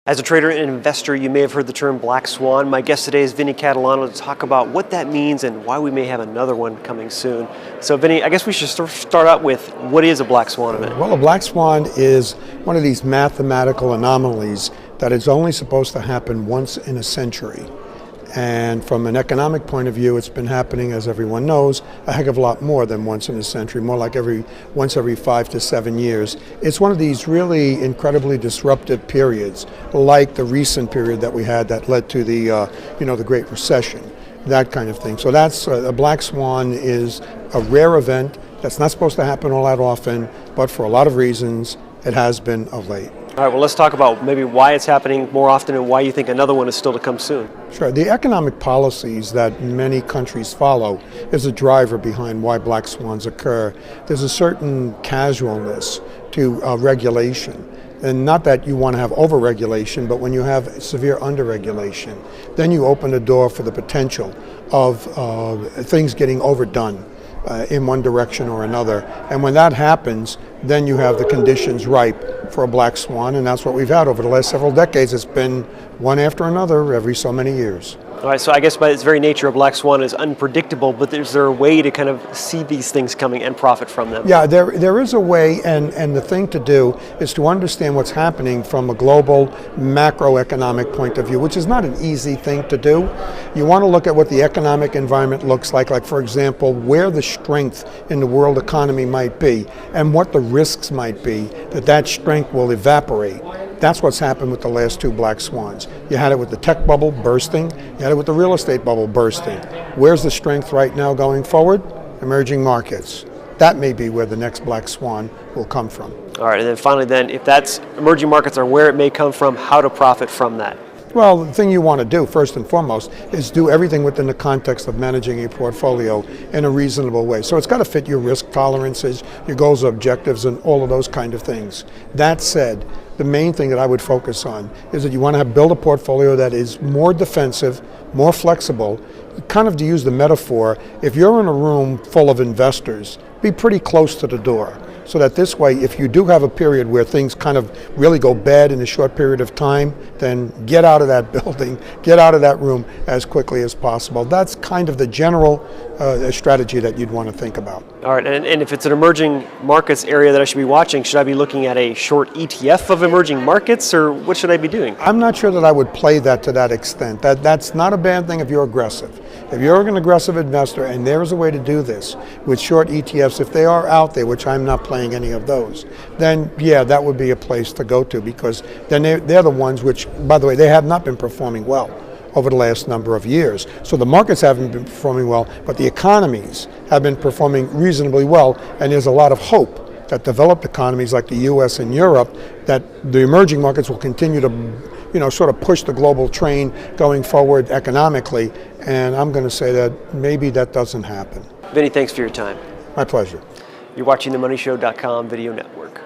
As a trader and investor, you may have heard the term black swan. My guest today is Vinny Catalano to talk about what that means and why we may have another one coming soon. So Vinny, I guess we should start out with what is a black swan event? Well, a black swan is one of these mathematical anomalies that is only supposed to happen once in a century. And from an economic point of view, it's been happening, as everyone knows, a heck of a lot more than once in a century, more like once every 5 to 7 years. It's one of these really incredibly disruptive periods, like the recent period that we had that led to the Great Recession, that kind of thing. So that's a black swan is a rare event that's not supposed to happen all that often, but for a lot of reasons, it has been of late. All right, well, let's talk about maybe why it's happening more often and why you think another one is still to come soon. Sure. The economic policies that many countries follow is a driver behind why black swans occur. There's a certain casualness to regulation. And not that you want to have over-regulation, but when you have severe under-regulation, then you open the door for the potential of things getting overdone in one direction or another. And when that happens, then you have the conditions ripe for a black swan, and that's what we've had over the last several decades. It's been one after another every so many years. All right, so I guess by its very nature, a black swan is unpredictable, but is there a way to kind of see these things coming and profit from them? Yeah, there is a way, and the thing to do is to understand what's happening from a global macroeconomic point of view, which is not an easy thing to do. You want to look at what the economic environment looks like for example, where the strength in the world economy might be, and what the risks might be that strength will evaporate. That's what's happened with the last two black swans. You had it with the tech bubble bursting, you had it with the real estate bubble bursting. Where's the strength right now going forward? Emerging markets. That may be where the next black swan will come from. All right, and then finally if that's emerging markets are where it may come from, how to profit from that? Well, the thing you want to do, first and foremost, is do everything within the context of managing a portfolio in a reasonable way. So it's got to fit your risk tolerances, your goals, objectives, and all of those kind of things. That said, the main thing that I would focus on is that you want to build a portfolio that is more defensive, more flexible. Kind of to use the metaphor, if you're in a room full of investors, be pretty close to the door. So that this way, if you do have a period where things kind of really go bad in a short period of time, then get out of that building, get out of that room as quickly as possible. That's kind of the general strategy that you'd want to think about. All right, and if it's an emerging markets area that I should be watching, should I be looking at a short ETF of emerging markets, or what should I be doing? I'm not sure that I would play that to that extent. That's not a bad thing if you're aggressive. If you're an aggressive investor, and there is a way to do this with short ETFs, if they are out there, which I'm not playing any of those, then yeah, that would be a place to go to, because then they're the ones which, by the way, they have not been performing well over the last number of years. So the markets haven't been performing well, but the economies have been performing reasonably well, and there's a lot of hope that developed economies like the US and Europe, that the emerging markets will continue to sort of push the global train going forward economically, and I'm going to say that maybe that doesn't happen. Vinny, thanks for your time. My pleasure. You're watching the MoneyShow.com video network.